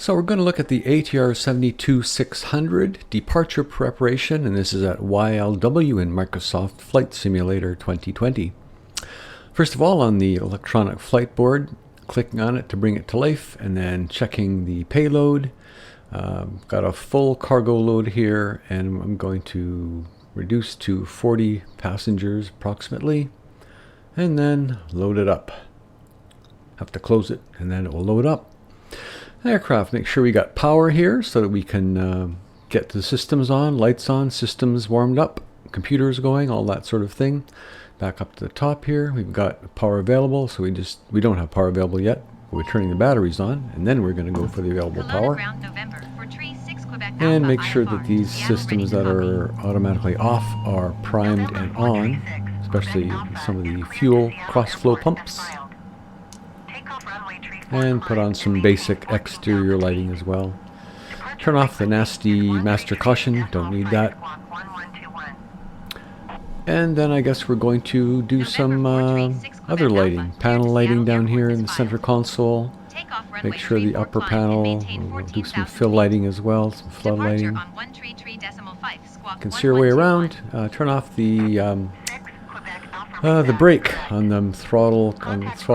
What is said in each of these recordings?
So we're going to look at the ATR72-600 departure preparation, and this is at YLW in Microsoft Flight Simulator 2020. First of all, on the electronic flight board, clicking on it to bring it to life, and then checking the payload. Got a full cargo load here, and I'm going to reduce to 40 passengers approximately, and then load it up. Have to close it, and then it will load up. Aircraft, make sure we got power here so that we can get the systems on, lights on, systems warmed up, computers going, all that sort of thing. Back up to the top here, we've got power available, so we don't have power available yet. We're turning the batteries on, and then we're going to go for the available power. And make sure that these systems that are automatically off are primed and on, especially some of the fuel cross-flow pumps. And put on some basic exterior lighting as well. Turn off the nasty master caution, don't need that. And then I guess we're going to do some other lighting. Panel lighting down here in the center console. Make sure the upper panel, we'll do some fill lighting as well, some flood lighting. You can see your way around. Turn off the brake on the throttle, turn off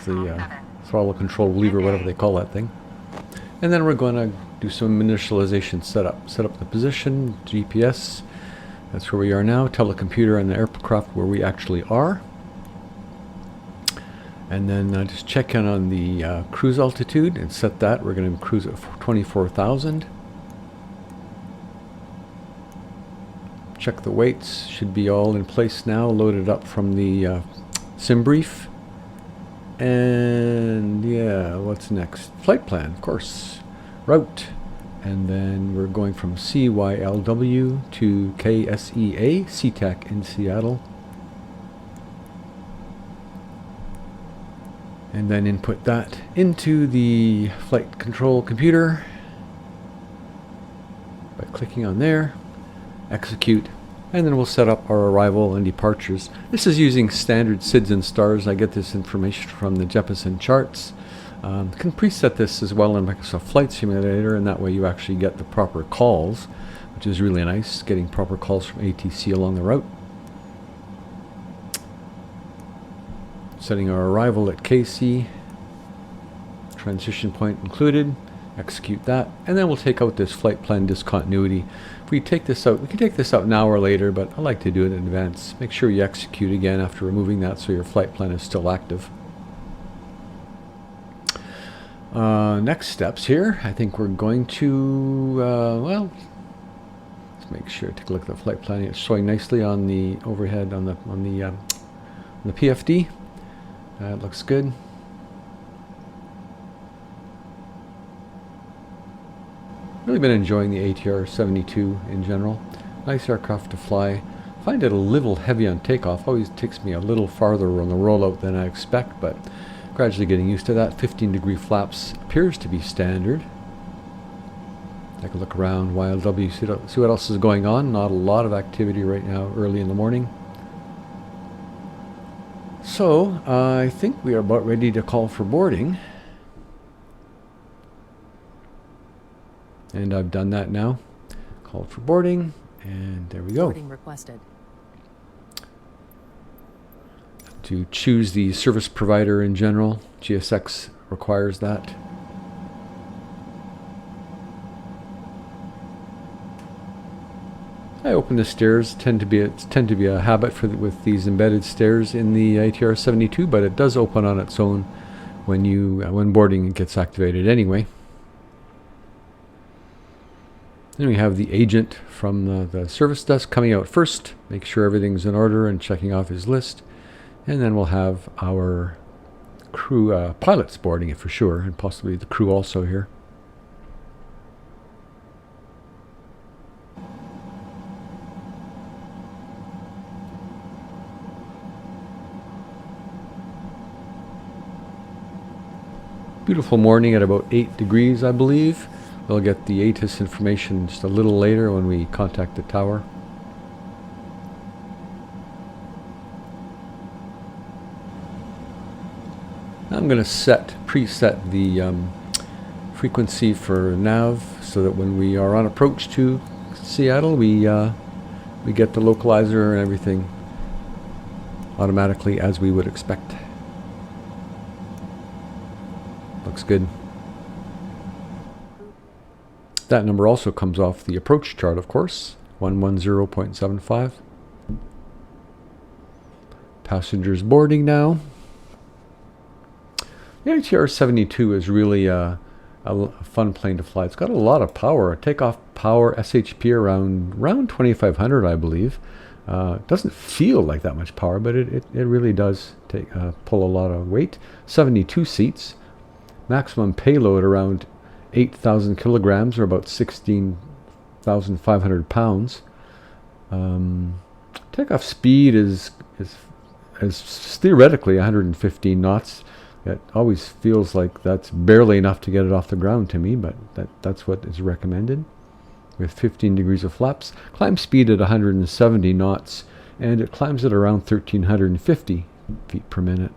the throttle control lever, whatever they call that thing. And then we're going to do some initialization setup. Set up the position, GPS, that's where we are now, tell the computer and the aircraft where we actually are. And then just check in on the cruise altitude and set that. We're going to cruise at 24,000. Check the weights, should be all in place now, loaded up from the Simbrief. And yeah, what's next? Flight plan, of course. Route. And then we're going from CYLW to KSEA, SeaTac in Seattle. And then input that into the flight control computer by clicking on there. Execute, and then we'll set up our arrival and departures. This is using standard SIDS and stars. I get this information from the Jeppesen charts. Can preset this as well in Microsoft Flight Simulator, and that way you actually get the proper calls, which is really nice, getting proper calls from ATC along the route. Setting our arrival at KC, transition point included. Execute that, and then we'll take out this flight plan discontinuity. If we take this out, we can take this out now or later, but I like to do it in advance. Make sure you execute again after removing that so your flight plan is still active. Next steps here, I think we're going to, well, let's make sure, take a look at the flight plan. It's showing nicely on the overhead on the PFD. It looks good. Really been enjoying the ATR-72 in general. Nice aircraft to fly. Find it a little heavy on takeoff. Always takes me a little farther on the rollout than I expect, but gradually getting used to that. 15-degree flaps appears to be standard. Take a look around YLW, see what else is going on. Not a lot of activity right now, early in the morning. So, I think we are about ready to call for boarding. And I've done that now. Called for boarding, and there we go. Boarding requested. To choose the service provider in general, GSX requires that. I open the stairs. Tend to be a habit with these embedded stairs in the ATR-72, but it does open on its own when boarding gets activated anyway. Then we have the agent from the service desk coming out first, make sure everything's in order and checking off his list. And then we'll have our crew, pilots boarding it for sure, and possibly the crew also here. Beautiful morning at about 8 degrees, I believe. We'll get the ATIS information just a little later when we contact the tower. I'm going to preset the frequency for nav, so that when we are on approach to Seattle, we get the localizer and everything automatically as we would expect. Looks good. That number also comes off the approach chart, of course, 110.75. Passengers boarding now. The ATR72 is really a fun plane to fly. It's got a lot of power. Takeoff power, SHP around 2,500, I believe. Doesn't feel like that much power, but it really does pull a lot of weight. 72 seats. Maximum payload around 8,000 kilograms, or about 16,500 pounds. Takeoff speed is theoretically 115 knots. It always feels like that's barely enough to get it off the ground to me, but that's what is recommended. With 15 degrees of flaps. Climb speed at 170 knots, and it climbs at around 1,350 feet per minute.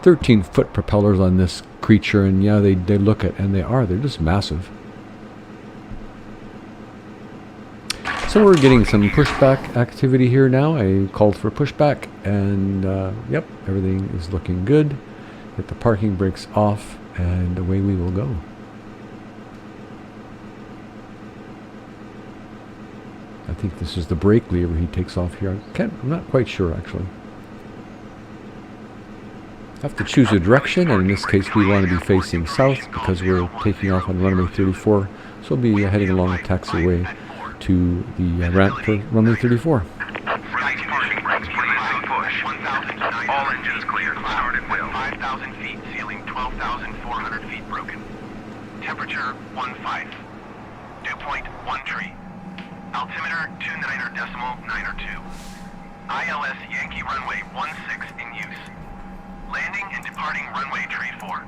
"13-foot propellers on this creature, and yeah, they look it, and they're just massive. So we're getting some pushback activity here now. I called for pushback, and yep, everything is looking good. Get the parking brakes off, and away we will go. I think this is the brake lever he takes off here. I'm not quite sure, actually. Have to choose a direction, and in this case we want to be facing south because we're taking off on runway 34, so we'll be heading along the taxiway to the ramp for runway 34. All engines clear. Started with 5,000 feet, ceiling 12,400 feet broken. Temperature 15. Dew point 1 tree. Altimeter 29.902. ILS Yankee runway 16 in use. Landing and departing runway tree 4.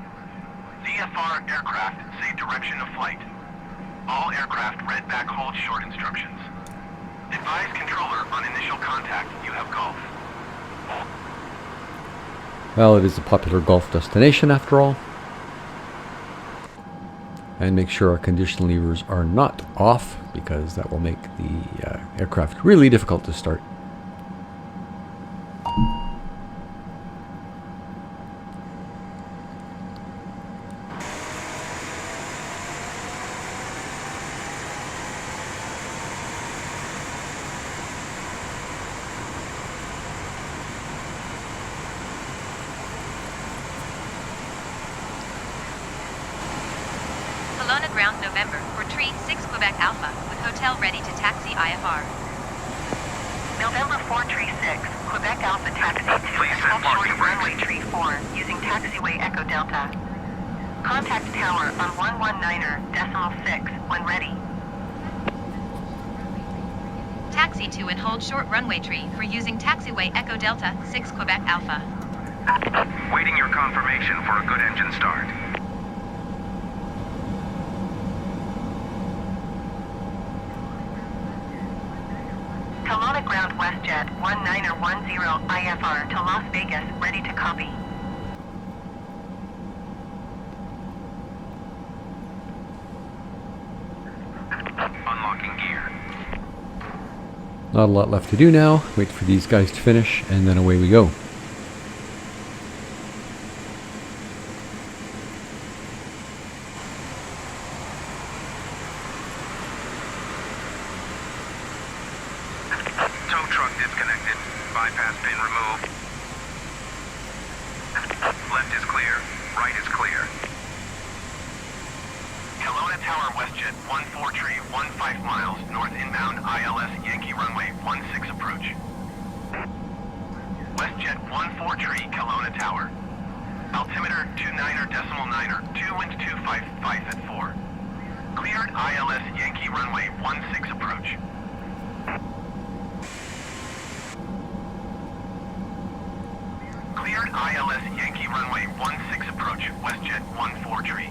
VFR aircraft say direction of flight. All aircraft read back hold short instructions. Advise controller on initial contact you have golf. Well, it is a popular golf destination after all. And make sure our condition levers are not off, because that will make the aircraft really difficult to start. Ground November for Tree 6 Quebec Alpha with hotel ready to taxi IFR. November 4 Tree 6, Quebec Alpha taxi to and hold short runway Tree 4 using taxiway Echo Delta. Contact tower on 119.6 when ready. Taxi to and hold short runway Tree for using taxiway Echo Delta 6 Quebec Alpha. Waiting your confirmation for a good engine start. Kelowna Ground WestJet 1910 IFR to Las Vegas, ready to copy. Unlocking gear. Not a lot left to do now. Wait for these guys to finish, and then away we go. Tow truck disconnected. Bypass pin removed. Left is clear. Right is clear. Kelowna Tower WestJet 14 tree 15 miles north inbound ILS Yankee runway 16 approach. WestJet 14 tree Kelowna Tower. Altimeter 29.9, 2 wind 255 at 4. Cleared ILS Yankee runway 16 approach. Cleared ILS Yankee runway 16 approach, WestJet 14 tree.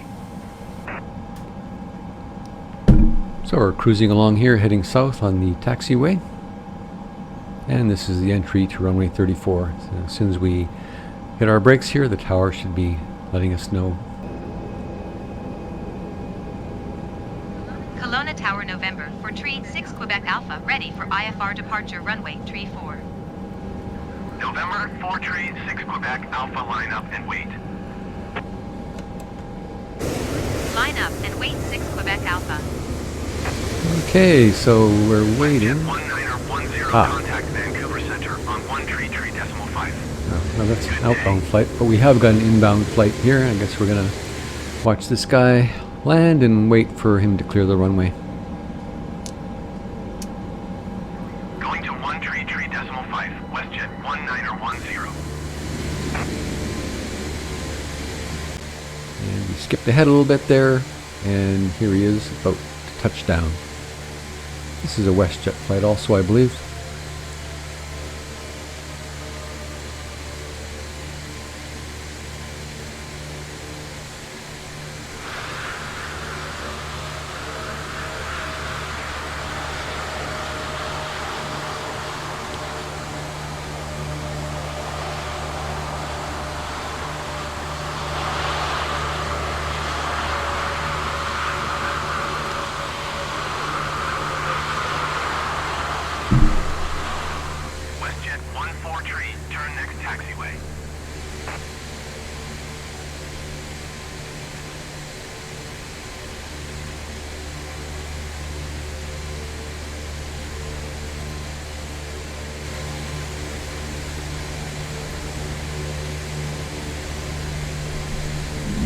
So we're cruising along here, heading south on the taxiway. And this is the entry to runway 34. So as soon as we hit our brakes here, the tower should be letting us know. Kelowna Tower, November, for Tree 6 Quebec Alpha, ready for IFR departure runway Tree 4. November 4 Tree 6 Quebec Alpha, line up and wait. Line up and wait 6 Quebec Alpha. Okay, so we're waiting. 1910, contact Vancouver Center on 133.5. Well, that's an outbound flight, but we have got an inbound flight here. I guess we're gonna watch this guy land and wait for him to clear the runway. Going to 133.5, WestJet 1910. And we skipped ahead a little bit there, and here he is about to touch down. This is a WestJet flight also, I believe. WestJet 143, turn next taxiway.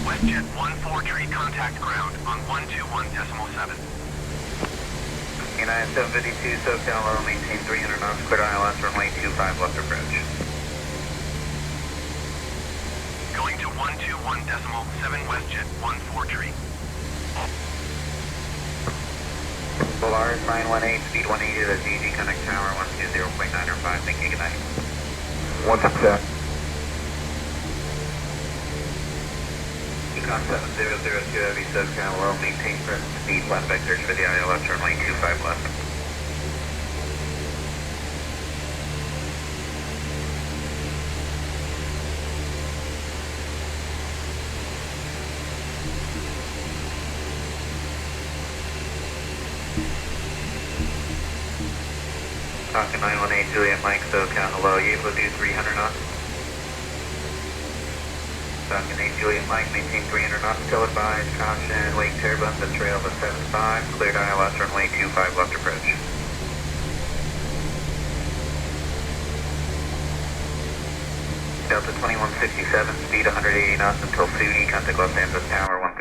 WestJet 143, contact ground on 121.7. United 752, SoCal, low, maintain 300 knots, clear ILS, runway 25 left approach. Going to 121.7, WestJet 143. Polaris 918, speed 180 to the DG, connect tower 120.905, thank you, good night. 167. Econ 7002, heavy SoCal, low, maintain present speed, left vectors for the ILS, runway 25 left. Talking 918, Juliet Mike, SoCal, hello, you able to do 300 knots? Falcon 8 Juliet Mike, maintain 300 knots, still advised, caution, wake turbulence at trail of 75, cleared ILS, runway 25 left approach. Delta 2167, speed 180 knots until Suni, contact Los Angeles Tower 1.